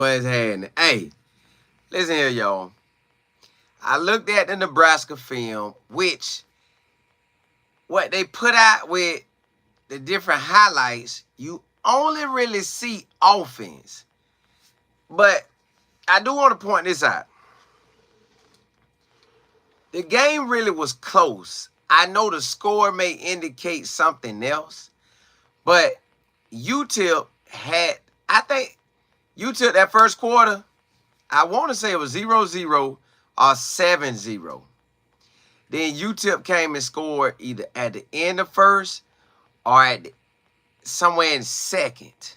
What's happening? Hey, listen here, y'all. I looked at the Nebraska film, which what they put out with the different highlights, you only really see offense. But I do want to point this out. The game really was close. I know the score may indicate something else, but UTEP had, I think UTEP that first quarter, I want to say it was 0-0 or 7-0. Then UTEP came and scored either at the end of first or somewhere in second.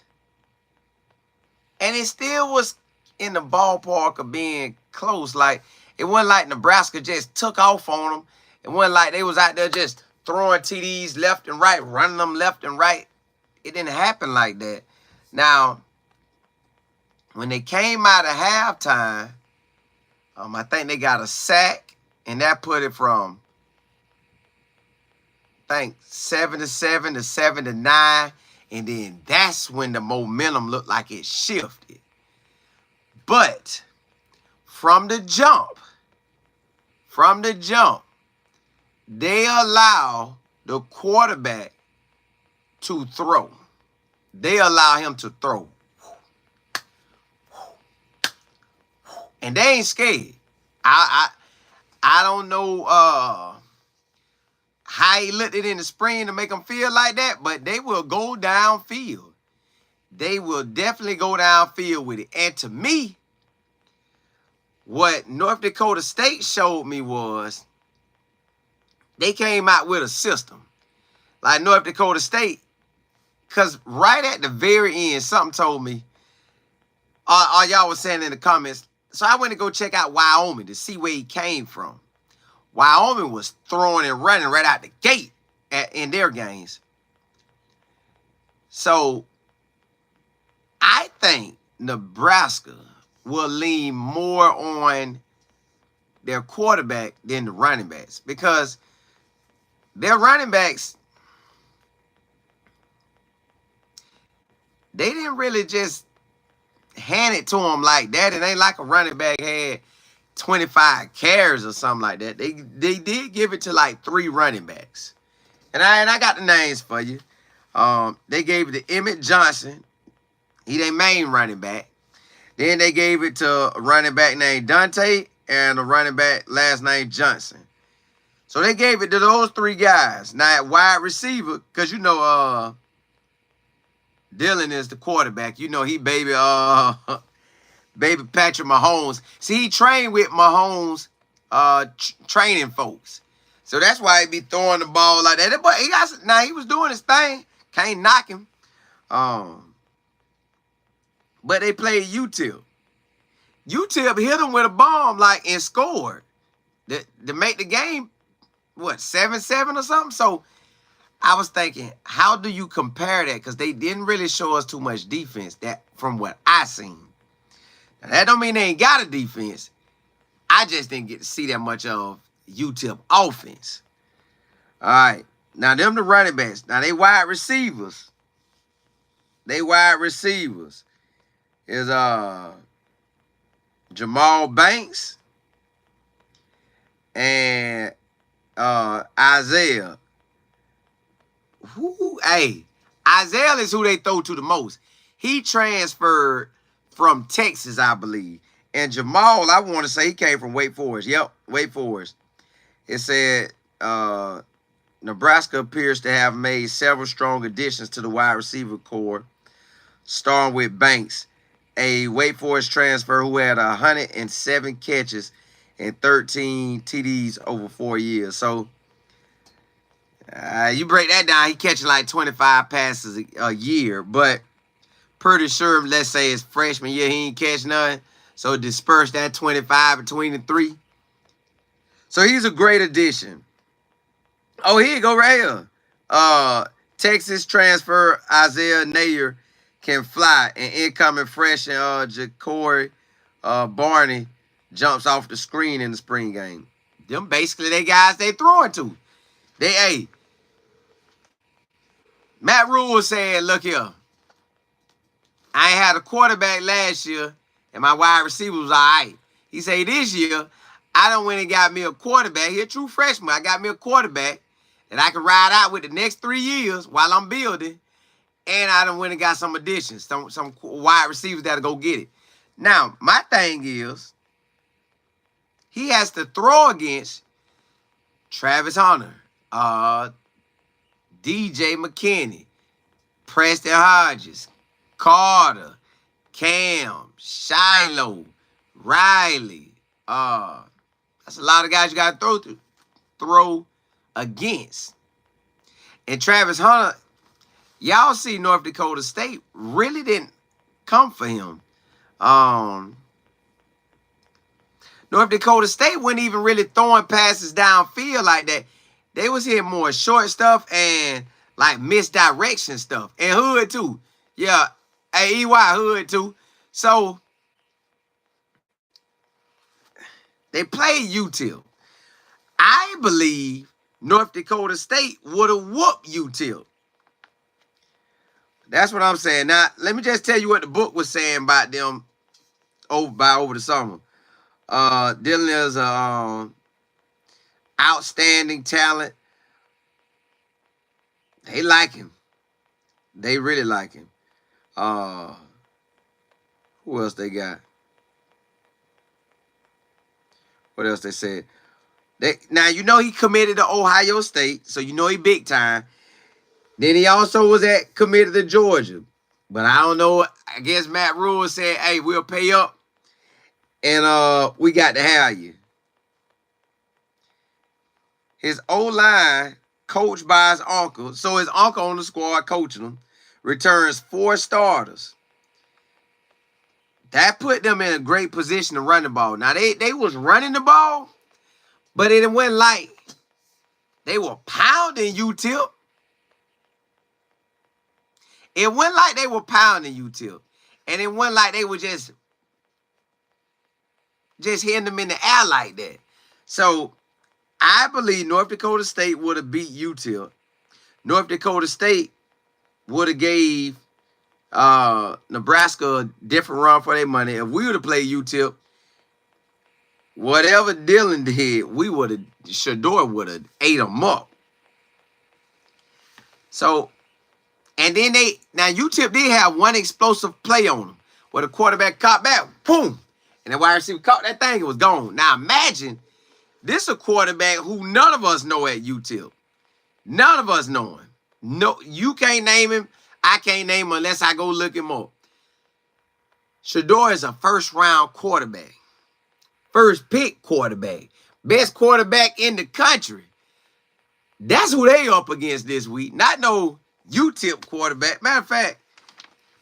And it still was in the ballpark of being close. Like, it wasn't like Nebraska just took off on them. It wasn't like they was out there just throwing TDs left and right, running them left and right. It didn't happen like that. Now, when they came out of halftime, I think they got a sack, and that put it from, I think, 7-7 to 7-9, and then that's when the momentum looked like it shifted. But from the jump, they allow the quarterback to throw. They allow him to throw. And they ain't scared. I don't know how he looked it in the spring to make them feel like that, but they will go downfield. They will definitely go downfield with it. And to me, what North Dakota State showed me was they came out with a system. Like North Dakota State, because right at the very end, something told me, y'all was saying in the comments, so I went to go check out Wyoming to see where he came from. Wyoming was throwing and running right out the gate in their games. So I think Nebraska will lean more on their quarterback than the running backs, because their running backs, they didn't really just hand it to them like that. It ain't like a running back had 25 carries or something like that. They did give it to like 3 running backs. And I got the names for you. They gave it to Emmett Johnson. He their main running back. Then they gave it to a running back named Dante and a running back last name Johnson. So they gave it to those 3 guys. Now at wide receiver, because you know Dylan is the quarterback. You know he baby Patrick Mahomes. See, he trained with Mahomes training folks. So that's why he be throwing the ball like that. But he was doing his thing. Can't knock him. But they played UTEP. UTEP hit him with a bomb and scored. To make the game, what, 7-7 or something? So I was thinking, how do you compare that? Because they didn't really show us too much defense from what I seen. Now, that don't mean they ain't got a defense. I just didn't get to see that much of UTEP offense. All right. Now, them the running backs. Now, they wide receivers. Is Jamal Banks and Isaiah. Isaiah is who they throw to the most. He transferred from Texas, I believe. And Jamal, I want to say he came from Wake Forest. Yep, Wake Forest. It said Nebraska appears to have made several strong additions to the wide receiver core, starting with Banks, a Wake Forest transfer who had 107 catches and 13 TDs over 4 years. So you break that down, he catching like 25 passes a year. But pretty sure, let's say his freshman year, he ain't catch none. So disperse that 25 between the 3. So he's a great addition. Oh, here you go right here. Texas transfer Isaiah Nayer can fly, and incoming freshman Ja'Cory Barney jumps off the screen in the spring game. Them basically they guys they throwing to. Matt Rule said, look here, I ain't had a quarterback last year and my wide receiver was all right. He said, this year, I done went and got me a quarterback. He a true freshman. I got me a quarterback that I can ride out with the next 3 years while I'm building. And I done went and got some additions, some wide receivers that'll go get it. Now, my thing is, he has to throw against Travis Hunter, DJ McKinney, Preston Hodges, Carter, Cam, Shiloh, Riley. That's a lot of guys you got to throw against. And Travis Hunter, y'all see North Dakota State really didn't come for him. North Dakota State wasn't even really throwing passes downfield like that. They was hitting more short stuff and like misdirection stuff. And hood too. Yeah. Hey, EY hood too. So they played UTIP. I believe North Dakota State would have whooped UTIP. That's what I'm saying. Now, let me just tell you what the book was saying about them over the summer. Dillon is outstanding talent. They like him. They really like him. Who else they got? What else they said? Now, you know he committed to Ohio State, so you know he big time. Then he also was committed to Georgia. But I don't know. I guess Matt Rule said, hey, we'll pay up. And we got to have you. His O-line, coached by his uncle. So his uncle on the squad coaching him. Returns 4 starters. That put them in a great position to run the ball. Now, they was running the ball, but it went like they were pounding UTIP. It went like they were pounding UTIP. And it went like they were just hitting them in the air like that. So, I believe North Dakota State would have beat UTIP. North Dakota State would have gave Nebraska a different run for their money. If we would have played UTIP, whatever Dillon did, Shador would have ate them up. So, and then now UTIP did have one explosive play on them where the quarterback caught back, boom, and the wide receiver caught that thing, it was gone. Now imagine this a quarterback who none of us know at UTIP. None of us know him. No, you can't name him. I can't name him unless I go look him up. Shador is a first-round quarterback. First pick quarterback. Best quarterback in the country. That's who they up against this week. Not no UTIP quarterback. Matter of fact,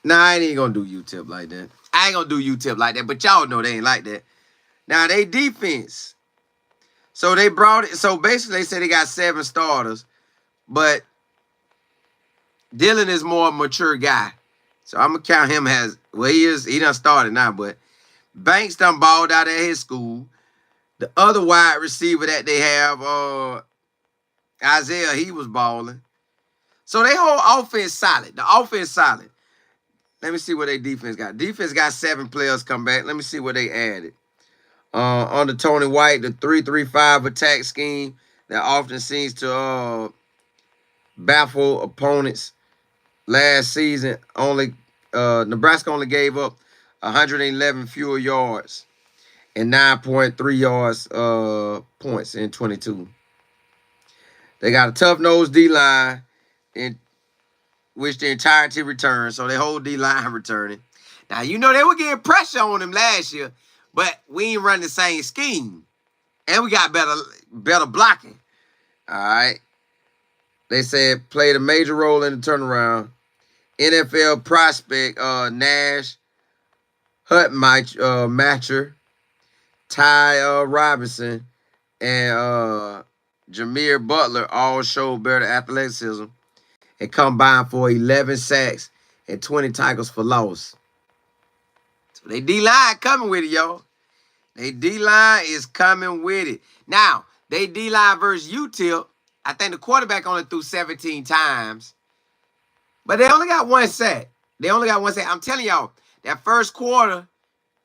I ain't gonna do UTIP like that. I ain't gonna do UTIP like that, but y'all know they ain't like that. Now, they defense. So they brought it. So basically, they said they got 7 starters, but Dillon is more a mature guy. So I'm going to count him as, well, he done started now, but Banks done balled out at his school. The other wide receiver that they have, Isaiah, he was balling. So they whole offense solid. The offense solid. Let me see what their defense got. Defense got 7 players come back. Let me see what they added. Under Tony White, the 3-3-5 attack scheme that often seems to baffle opponents. Last season, Nebraska only gave up 111 fewer yards and 9.3 yards points in 22. They got a tough-nosed D-line in which the entirety returned, so they whole D-line returning. Now, you know they were getting pressure on them last year, but we ain't running the same scheme. And we got better blocking. All right. They said played a major role in the turnaround. NFL prospect Nash Hutmacher, Ty Robinson, and Jameer Butler all showed better athleticism and combined for 11 sacks and 20 tackles for loss. So they D-line coming with it, y'all. They D-line is coming with it. Now, they D-line versus UTIP, I think the quarterback only threw 17 times. But they only got 1 sack. I'm telling y'all, that first quarter,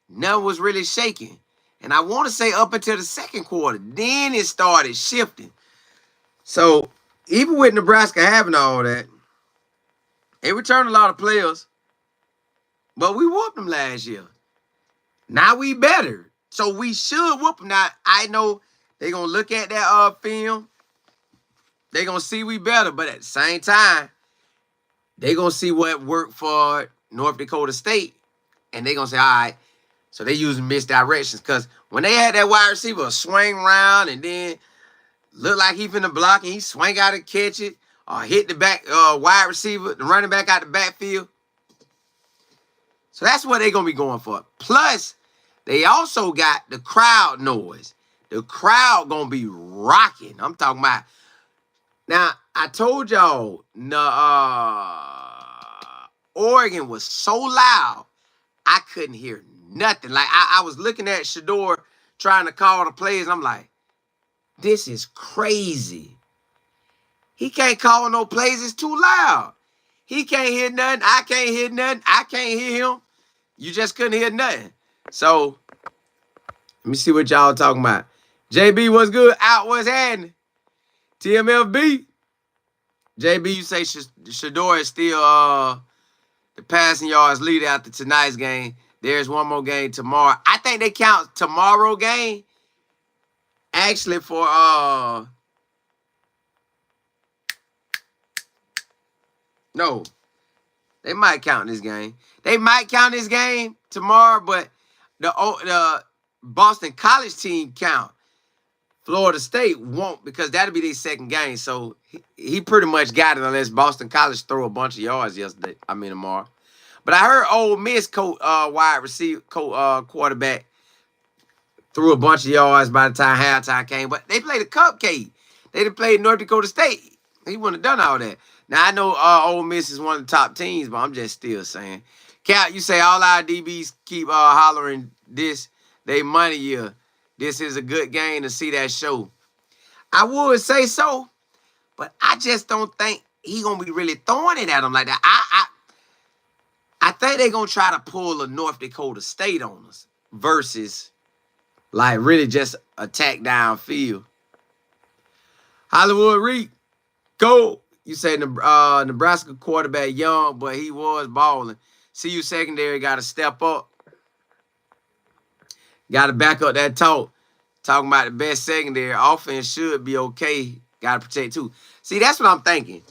None was really shaking. And I want to say up until the second quarter, then it started shifting. So even with Nebraska having all that, they returned a lot of players, but we whooped them last year. Now we better. So we should whoop them. Now, I know they're going to look at that film. They're going to see we better, but at the same time, they're going to see what worked for North Dakota State, and they're going to say, all right, so they using misdirections. Because when they had that wide receiver swing around and then look like he finna block and he swing out and catch it, or hit the back wide receiver, the running back out the backfield. So that's what they're going to be going for. Plus, they also got the crowd noise. The crowd going to be rocking. I'm talking about. Now, I told y'all, Oregon was so loud, I couldn't hear nothing. Like, I was looking at Shador trying to call the plays, and I'm like, this is crazy. He can't call no plays. It's too loud. He can't hear nothing. I can't hear nothing. I can't hear him. You just couldn't hear nothing. So, let me see what y'all talking about. JB, what's good? Out, what's happening? TMFB. JB, you say Shador is still the passing yards leader after tonight's game. There's one more game tomorrow. I think they count tomorrow game actually for no. They might count this game. They might count this game tomorrow, but the Boston College team count. Florida State won't, because that'll be their second game. So he pretty much got it unless Boston College throw a bunch of yards tomorrow. But I heard Ole Miss wide receiver quarterback threw a bunch of yards by the time halftime came. But they played a cupcake. They done played North Dakota State. He wouldn't have done all that. Now, I know Ole Miss is one of the top teams, but I'm just still saying. Cal, you say all our DBs keep hollering this, they money year. This is a good game to see that show. I would say so, but I just don't think he going to be really throwing it at them like that. I think they're going to try to pull a North Dakota State on us versus, like, really just attack downfield. Hollywood Reed, go. You say Nebraska quarterback young, but he was balling. CU secondary got to step up. Got to back up that talk. Talking about the best secondary. Offense should be okay. Got to protect too. See, that's what I'm thinking.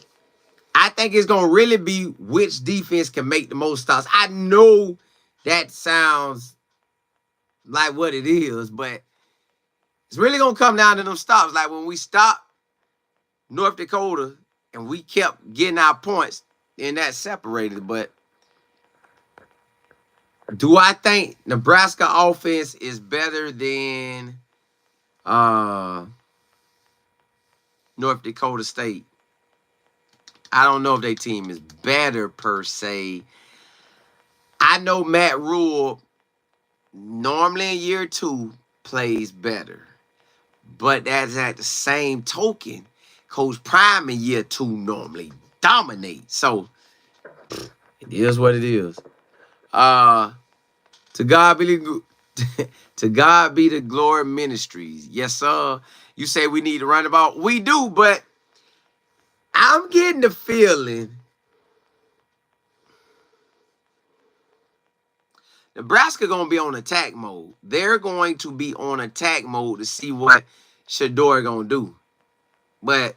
I think it's going to really be which defense can make the most stops. I know that sounds like what it is, but it's really going to come down to them stops. Like when we stopped North Dakota and we kept getting our points, and that separated. But do I think Nebraska offense is better than North Dakota State? I don't know if their team is better per se. I know Matt Rule normally in year 2 plays better. But that's at the same token, Coach Prime in year 2 normally dominates. So it is what it is. To God be the glory ministries. Yes, sir. You say we need to run the ball. We do, but I'm getting the feeling Nebraska going to be on attack mode. They're going to be on attack mode to see what Shador going to do. But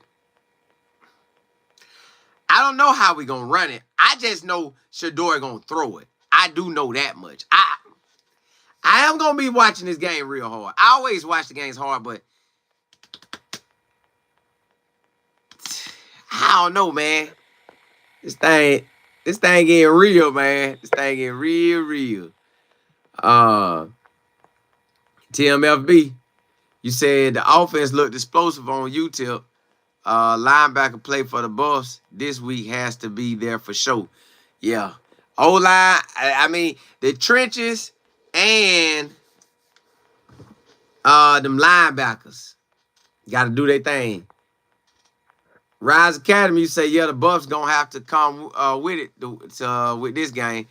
I don't know how we going to run it. I just know Shador going to throw it. I do know that much. I am going to be watching this game real hard. I always watch the games hard, but I don't know, man. This thing getting real, man. This thing getting real. TMFB, you said the offense looked explosive on UTEP. Linebacker play for the Buffs this week has to be there for sure. Yeah. O-line, I mean, the trenches and them linebackers got to do their thing. Rise Academy, you say, yeah, the Buffs going to have to come with it with this game.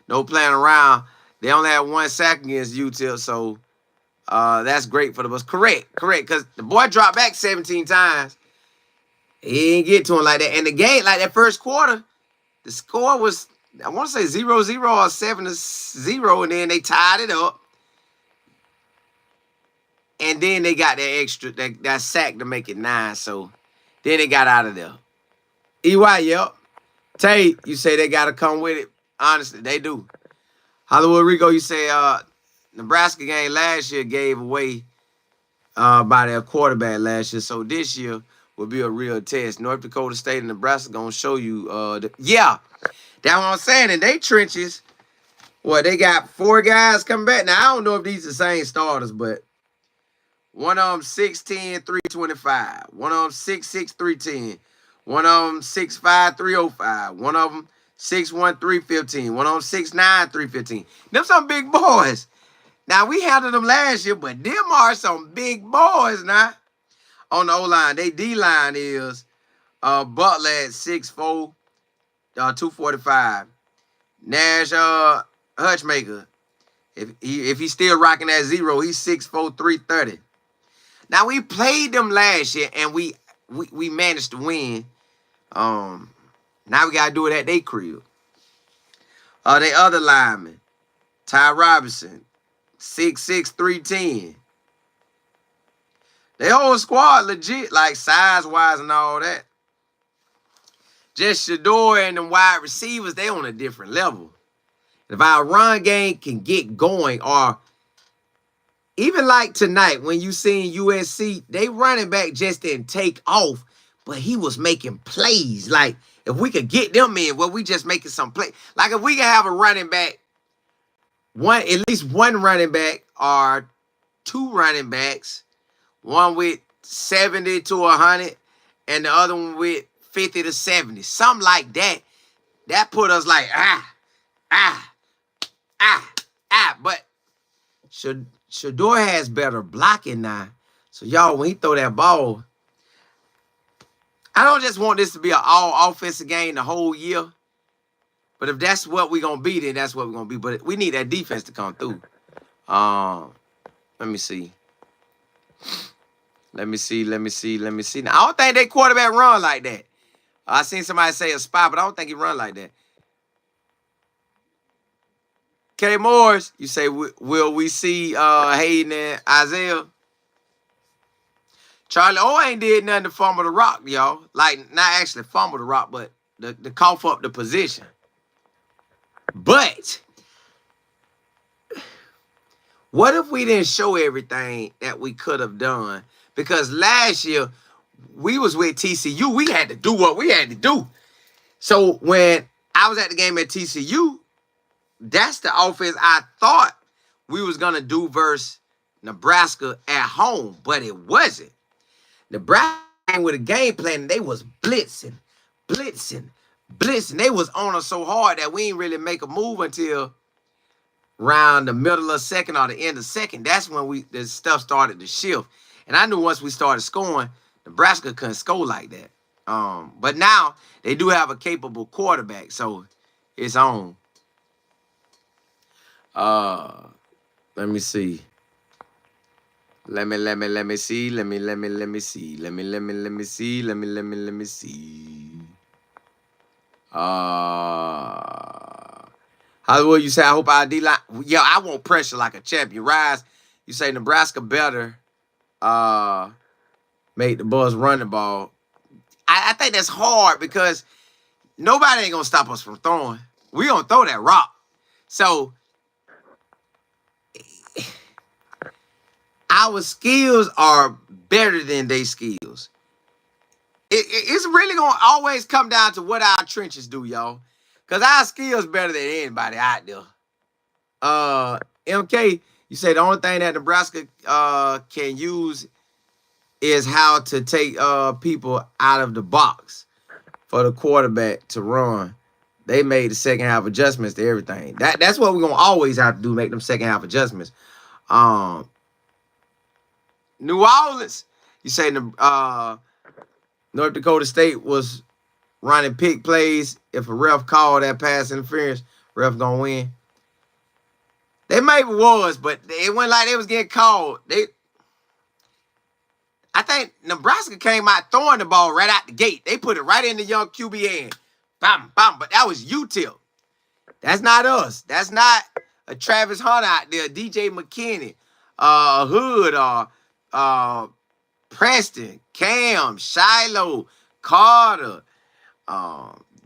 No playing around. They only had 1 sack against UTEP, so that's great for the Bucks. Correct, because the boy dropped back 17 times. He didn't get to him like that. And the game, like that first quarter, the score was, I want to say 0-0 or 7-0, and then they tied it up. And then they got that extra, that sack to make it 9. So then they got out of there. EY, yep. Tate, you say they got to come with it. Honestly, they do. Hollywood Rico, you say Nebraska game last year gave away by their quarterback last year. So this year will be a real test. North Dakota State and Nebraska going to show you. Yeah, that's what I'm saying. In they trenches, well, they got 4 guys coming back. Now, I don't know if these are the same starters, but one of them 6'10", 325. One of them 6'6", 310. One of them 6'5", 305. One of them 6'1", 315. One of them 6'9", 315. Them some big boys. Now, we handled them last year, but them are some big boys now. On the O-line, they D-line is Butler at 6'4", 245. Nash Hutchmaker, if he's still rocking that 0, he's 6'4", 330. Now, we played them last year, and we managed to win. Now we got to do it at their crib. They other linemen, Ty Robinson, 6'6", 310. They whole squad legit, like size-wise and all that. Just Shador and them wide receivers, they on a different level. If our run game can get going, or even like tonight when you seen USC, they running back just didn't take off, but he was making plays. Like, if we could get them in, well, we just making some play. Like, if we can have a running back, at least one running back or 2 running backs, one with 70 to 100 and the other one with 50 to 70, something like that. That put us like, but Shador has better blocking now. So, y'all, when he throw that ball, I don't just want this to be an all-offensive game the whole year. But if that's what we're going to be, then that's what we're going to be. But we need that defense to come through. Let me see. Now, I don't think they quarterback run like that. I seen somebody say a spy, but I don't think he run like that. K. Morris, you say, will we see Hayden and Isaiah? Charlie O ain't did nothing to fumble the rock, y'all. Like, not actually fumble the rock, but to cough up the position. But what if we didn't show everything that we could have done? Because last year, we was with TCU. We had to do what we had to do. So when I was at the game at TCU, that's the offense I thought we was going to do versus Nebraska at home. But it wasn't. Nebraska came with a game plan, and they was blitzing. They was on us so hard that we didn't really make a move until around the middle of second or the end of second. That's when the stuff started to shift. And I knew once we started scoring, Nebraska couldn't score like that. But now they do have a capable quarterback, so it's on. Let me see. Let me see. Hollywood, you say, I hope our D-line. Yeah, I want pressure like a champion. Rise, you say Nebraska better make the Bulls run the ball. I think that's hard because nobody ain't going to stop us from throwing. We going to throw that rock. So, our skills are better than their skills. It's really going to always come down to what our trenches do, y'all. Because our skills better than anybody out there. MK, you say the only thing that Nebraska can use is how to take people out of the box for the quarterback to run. They made the second half adjustments to everything. That's what we're going to always have to do, make them second half adjustments. New Orleans, you say North Dakota State was running pick plays. If a ref called that pass interference, ref going to win. They maybe was, but it wasn't like they was getting called. I think Nebraska came out throwing the ball right out the gate. They put it right in the young QB hand. Bam, bam. But that was UTIP. That's not us. That's not a Travis Hunter out there, DJ McKinney, Hood, Preston, Cam, Shiloh, Carter,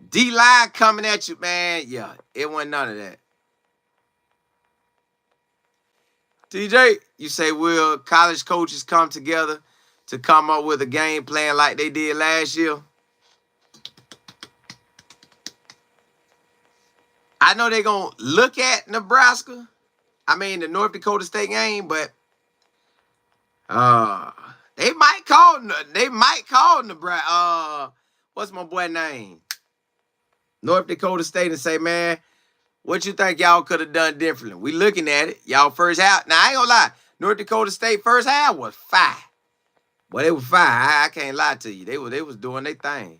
D-line coming at you, man. Yeah, it wasn't none of that. TJ, you say, will college coaches come together to come up with a game plan like they did last year? I know they're going to look at Nebraska. I mean, the North Dakota State game, but they might call Nebraska. What's my boy name? North Dakota State and say, man, what you think y'all could have done differently? We looking at it. Y'all first half. Now, I ain't gonna lie. North Dakota State first half was fire. Well, they were fire. I can't lie to you. They was doing their thing.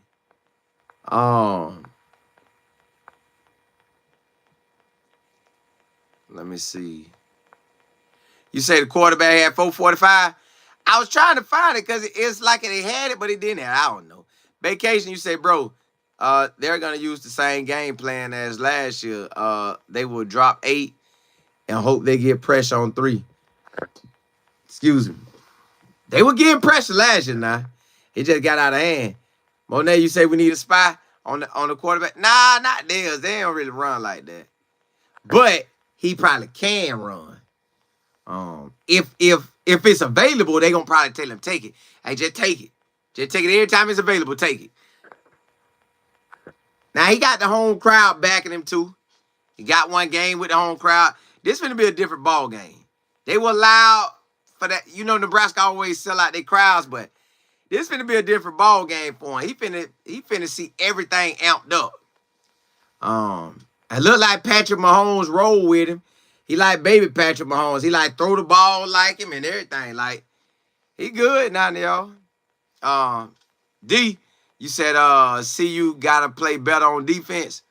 Let me see. You say the quarterback had 445? I was trying to find it because it's like they had it, but it didn't have. I don't know. Vacation, you say, bro, they're going to use the same game plan as last year. They will drop 8 and hope they get pressure on 3. Excuse me. They were getting pressure last year now. It just got out of hand. Monet, you say we need a spy on the quarterback? Nah, not theirs. They don't really run like that. But he probably can run. If it's available, they gonna probably tell him take it. Hey, just take it. Just take it every time it's available. Take it. Now he got the home crowd backing him too. He got one game with the home crowd. This finna be a different ball game. They were loud for that. You know, Nebraska always sell out their crowds, but this finna be a different ball game for him. He finna see everything amped up. It look like Patrick Mahomes roll with him. He like baby Patrick Mahomes. He like throw the ball like him and everything. Like, he good now, y'all. D, you said CU gotta play better on defense,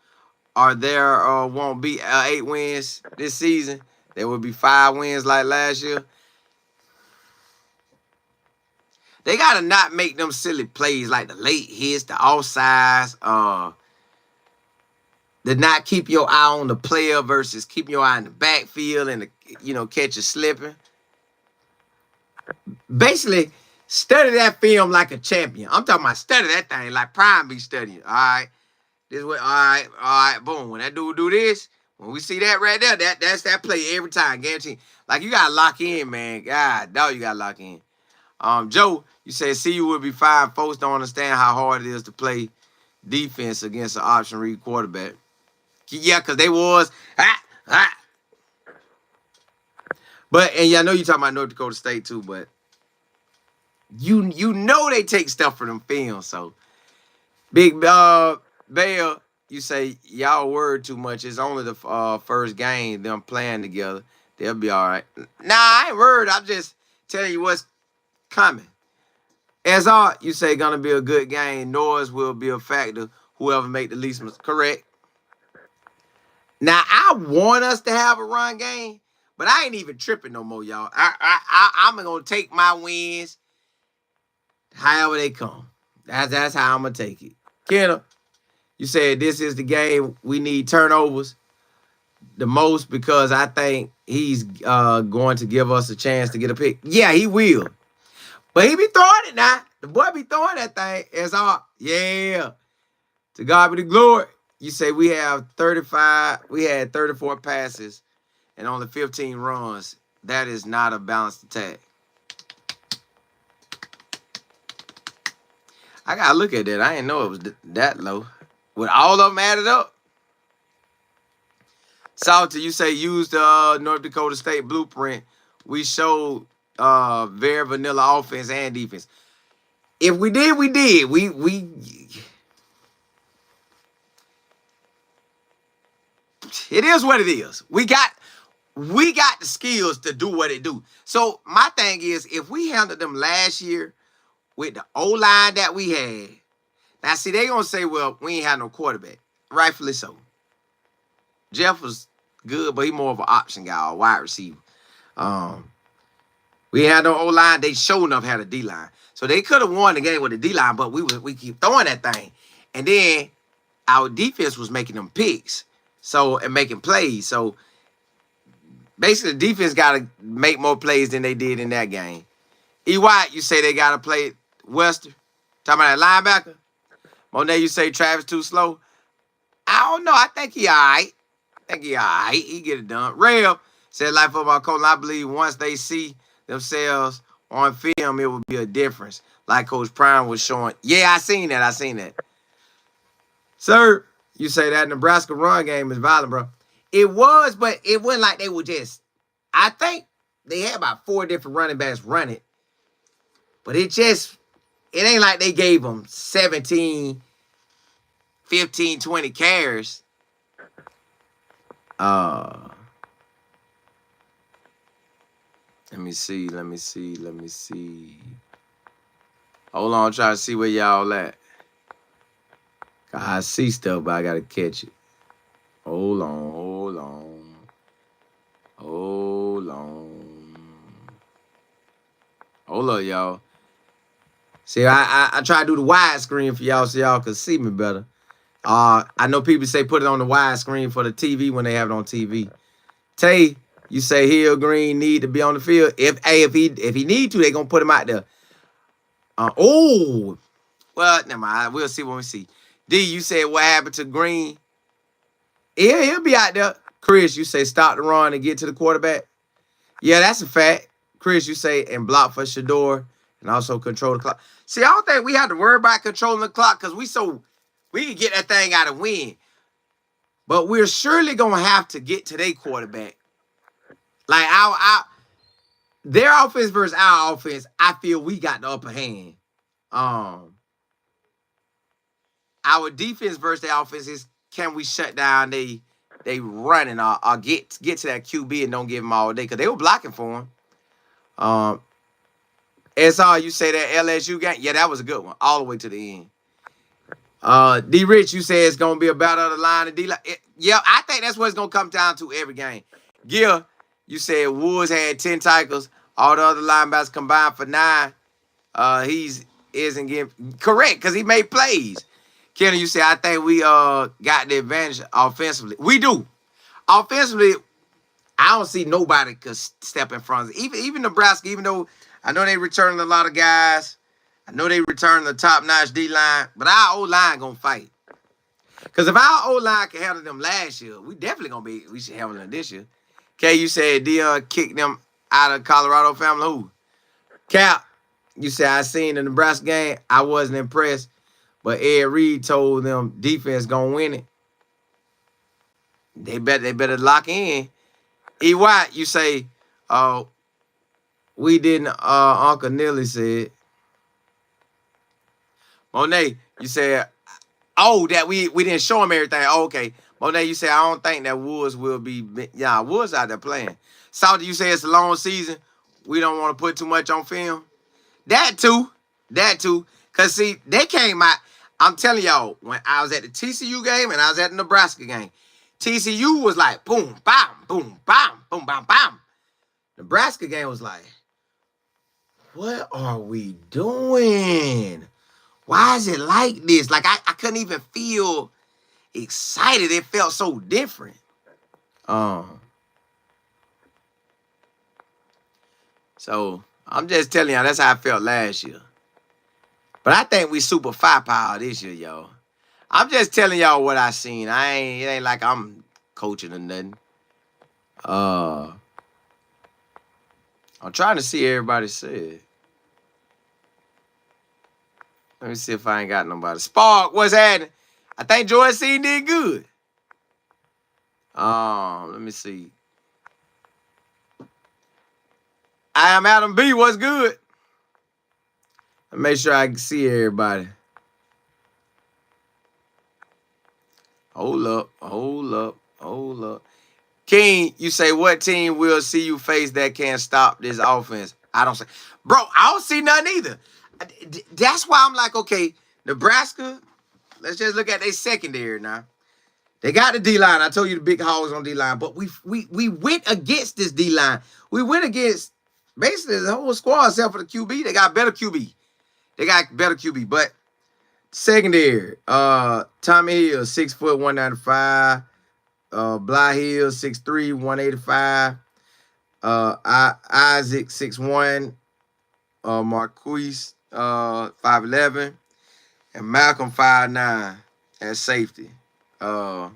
or there won't be 8 wins this season. There will be 5 wins like last year. They gotta not make them silly plays like the late hits, the offsides, to not keep your eye on the player versus keeping your eye in the backfield and, catch you slipping. Basically, study that film like a champion. I'm talking about study that thing like Prime be studying. All right. This way, all right, boom. When that dude do this, when we see that right there, that's that play every time, guaranteed. Like, you gotta lock in, man. God, dog, you gotta lock in. Joe, you said CU would be fine. Folks don't understand how hard it is to play defense against an option read quarterback. Yeah, because they was. But, and I know you're talking about North Dakota State too, but you know they take stuff from them films. So, Big Bale, you say y'all worried too much. It's only the first game, them playing together. They'll be all right. Nah, I ain't worried. I'm just telling you what's coming. As all, you say gonna be a good game. Noise will be a factor. Whoever make the least mistake. Correct. Now, I want us to have a run game, but I ain't even tripping no more, y'all. I'm going to take my wins however they come. That's how I'm going to take it. Kenna, you said this is the game we need turnovers the most because I think he's going to give us a chance to get a pick. Yeah, he will. But he be throwing it now. The boy be throwing that thing. It's all, yeah. To God be the glory. You say we have 35, we had 34 passes and only 15 runs. That is not a balanced attack. I got to look at that. I didn't know it was that low. With all of them added up. Salty, you say use the North Dakota State blueprint. We showed very vanilla offense and defense. If we did, we did. It is what it is. We got the skills to do what it do. So my thing is, if we handled them last year with the O-line that we had, now see, they gonna say, well, we ain't had no quarterback. Rightfully so. Jeff was good, but he more of an option guy, a wide receiver. We had no O-line. They sure enough had a D-line. So they could have won the game with the D-line, but we keep throwing that thing. And then our defense was making them picks. And making plays. So basically the defense got to make more plays than they did in that game. E. White, you say they got to play Western. Talking about that linebacker. Monet, you say Travis too slow. I don't know. I think he all right. He get it done. Rev said, like football coach, I believe once they see themselves on film, it would be a difference. Like Coach Prime was showing. Yeah, I seen that. Sir, you say that Nebraska run game is violent, bro. It was, but it wasn't like they were just. I think they had about 4 different running backs run it. But it ain't like they gave them 17, 15, 20 carries. Let me see. Hold on, I'm trying to see where y'all at. I see stuff, but I gotta catch it. Hold on. Hold up, y'all. See, I try to do the widescreen for y'all so y'all can see me better. I know people say put it on the widescreen for the TV when they have it on TV. Tay, you say Hill Green need to be on the field. If he need to, they gonna put him out there. Well, never mind. We'll see when we see. D, you said what happened to Green? Yeah, he'll be out there. Chris, you say stop the run and get to the quarterback. Yeah, that's a fact. Chris, you say and block for Shador and also control the clock. See, I don't think we have to worry about controlling the clock because we can get that thing out and win. But we're surely gonna have to get to their quarterback. Like their offense versus our offense, I feel we got the upper hand. Our defense versus their offense is can we shut down they running or get to that QB and don't give them all day because they were blocking for him. SR, you say that LSU game? Yeah, that was a good one, all the way to the end. D Rich, you say it's gonna be a battle of the line and D line. Yeah, I think that's what it's gonna come down to every game. Gil, you said Woods had 10 tackles, all the other linebackers combined for 9. He's isn't getting correct because he made plays. Kenny, you say I think we got the advantage offensively. We do. Offensively, I don't see nobody could step in front of it. Even Nebraska, even though I know they returning a lot of guys. I know they returning the top-notch D-line, but our O-line going to fight. Because if our O-line can handle them last year, we definitely going to we should handle them this year. Kay, you said Deion kicked them out of Colorado family. Who? Cap, you said I seen the Nebraska game. I wasn't impressed, but Ed Reed told them defense going to win it. They better lock in. E. White, you say, we didn't, Uncle Neely said. Monet, you said, that we didn't show him everything. Oh, okay. Monet, you said, I don't think that Woods will be, Woods out there playing. Salty, you say it's a long season. We don't want to put too much on film. That too. Because, see, they came out. I'm telling y'all, when I was at the TCU game and I was at the Nebraska game, TCU was like, boom, bam, boom, bam, boom, bam, bam. Nebraska game was like, what are we doing? Why is it like this? Like, I couldn't even feel excited. It felt so different. So, I'm just telling y'all, that's how I felt last year. But I think we super firepower this year, y'all. I'm just telling y'all what I seen. It ain't like I'm coaching or nothing. I'm trying to see everybody said. Let me see if I ain't got nobody. Spark, what's happening? I think Joy C did good. Let me see. I am Adam B. What's good? Let me make sure I can see everybody. Hold up. King, you say what team will see you face that can't stop this offense? I don't say. Bro, I don't see nothing either. That's why I'm like, okay, Nebraska, let's just look at their secondary now. They got the D-line. I told you the big hogs on D-line. But we went against this D-line. We went against basically the whole squad except for the QB. They got better QB. They got better QB. But secondary, Tommy Hill, 6 foot, 195. Bly Hill, 6'3", 185. Isaac, 6'1". Marquise, 5'11", and Malcolm, 5'9", at safety. But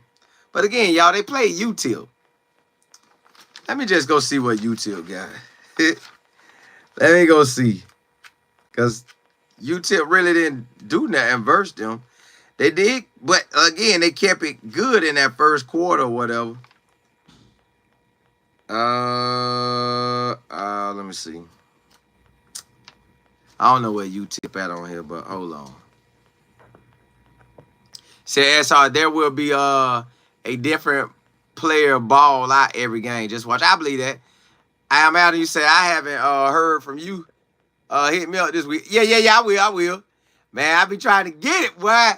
again, y'all, they play UTIP. Let me just go see what UTIP got. Let me go see. Because UTIP really didn't do nothing versus them. They did, but again, they kept it good in that first quarter or whatever. Let me see. I don't know where UTIP at on here, but hold on. Say SR, there will be a different player ball out every game. Just watch. I believe that. I'm out and you say I haven't heard from you. Hit me up this week. Yeah, I will. Man, I be trying to get it, boy.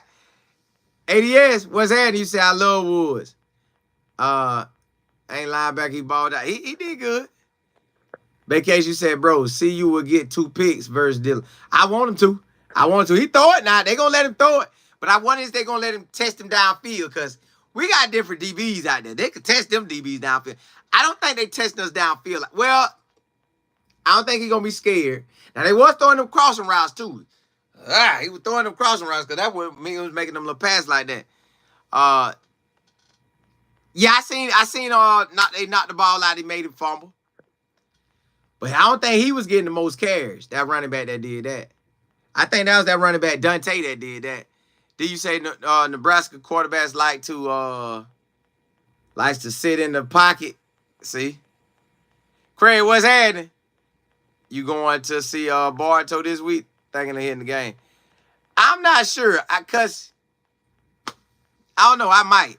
ADS, what's happening? You say I love Woods. Ain't lying back, he balled out. He did good. Vacation, you said, bro, see you will get 2 picks versus Dylan. I want him to. He throw it now. They gonna let him throw it. But I wonder if they gonna let him test him downfield, because we got different DBs out there. They could test them DBs downfield. I don't think they testing us downfield. Well, I don't think he's gonna be scared. Now they was throwing them crossing routes too. He was throwing them crossing routes because that was me was making them little pass like that. Yeah, I seen they knocked the ball out, he made it fumble. But I don't think he was getting the most carries, that running back that did that. I think that was that running back, Dante, that did that. Did you say Nebraska quarterbacks likes to sit in the pocket? See? Craig, what's happening? You going to see Bartow this week? Thinking of hitting the game. I'm not sure. Cause I don't know. I might.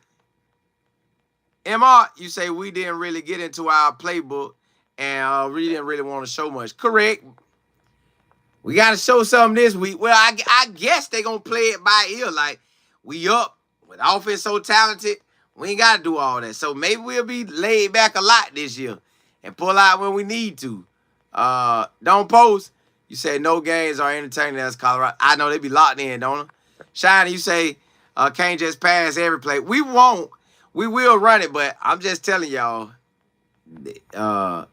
MR, you say we didn't really get into our playbook and we didn't really want to show much. Correct. We got to show something this week. Well, I guess they're going to play it by ear. Like, we up with offense so talented, we ain't got to do all that. So maybe we'll be laid back a lot this year and pull out when we need to. Don't post. You say no games are entertaining. That's Colorado. I know they be locked in, don't they? Shiny, you say can't just pass every play. We won't. We will run it, but I'm just telling y'all.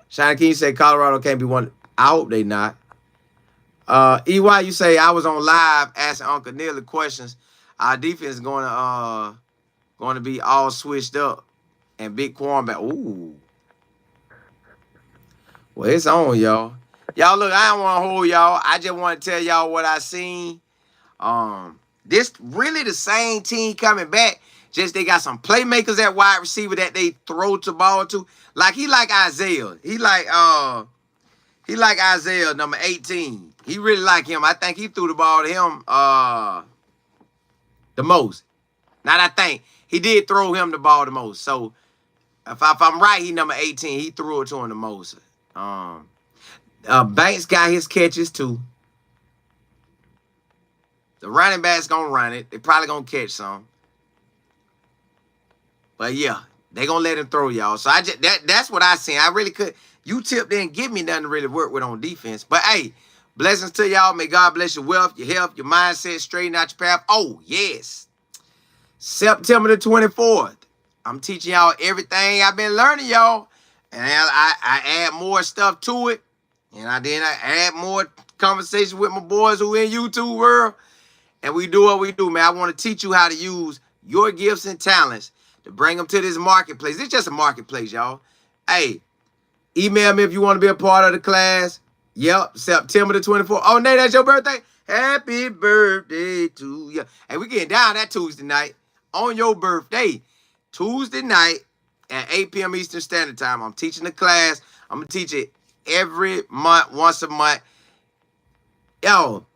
Shiny, can you say Colorado can't be one? I hope they not. EY, you say I was on live asking Uncle Neil questions. Our defense is going to be all switched up and big quarterback. Ooh. Well, it's on, y'all. Y'all, look, I don't want to hold y'all. I just want to tell y'all what I seen. This really the same team coming back. Just they got some playmakers at wide receiver that they throw the ball to. Like he like Isaiah. He like Isaiah, number 18. He really like him. I think he threw the ball to him the most. Not I think. He did throw him the ball the most. So if I'm right, he number 18. He threw it to him the most. Banks got his catches too. The running back's gonna run it. They probably gonna catch some. But yeah, they gonna let him throw, y'all. So that's what I seen. I really could. UTIP didn't give me nothing to really work with on defense. But hey, blessings to y'all. May God bless your wealth, your health, your mindset, straighten out your path. Oh, yes. September the 24th. I'm teaching y'all everything I've been learning, y'all. And I add more stuff to it. And I add more conversation with my boys who in YouTube world. And we do what we do, man. I want to teach you how to use your gifts and talents to bring them to this marketplace. It's just a marketplace, y'all. Hey, email me if you want to be a part of the class. Yep, September the 24th. Oh, Nate, that's your birthday? Happy birthday to you. Hey, we getting down that Tuesday night on your birthday. Tuesday night at 8 p.m. Eastern Standard Time. I'm teaching the class. I'm going to teach it every month, once a month. Yo,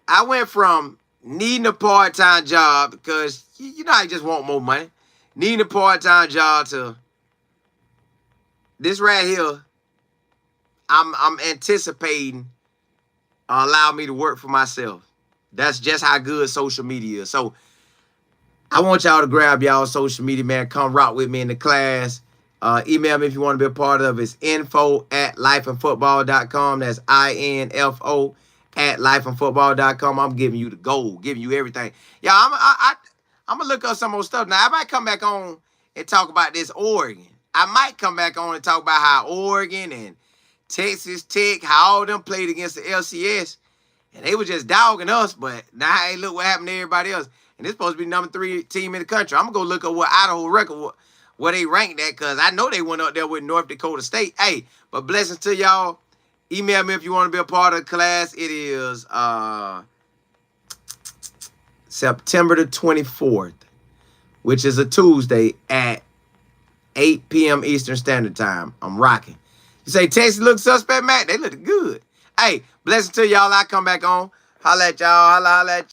I went from needing a part-time job because, you know, I just want more money. Needing a part-time job to this right here. I'm anticipating allow me to work for myself. That's just how good social media is. So I want y'all to grab y'all social media, man. Come rock with me in the class. Email me if you want to be a part of it. It's info@lifeandfootball.com. That's info@lifeandfootball.com. I'm giving you the gold, giving you everything. Yeah, I'm gonna look up some more stuff. Now, I might come back on and talk about this Oregon. I might come back on and talk about how Oregon and Texas Tech, how all them played against the LCS. And they were just dogging us, but now, hey, look what happened to everybody else. And it's supposed to be number 3 team in the country. I'm going to go look up what Idaho record, where they ranked at, because I know they went up there with North Dakota State. Hey, but blessings to y'all. Email me if you want to be a part of the class. It is September the 24th, which is a Tuesday at 8 p.m. Eastern Standard Time. I'm rocking. You say Texas look suspect, Matt? They look good. Hey, blessings to y'all. I come back on. Holla at y'all. Holla at y'all.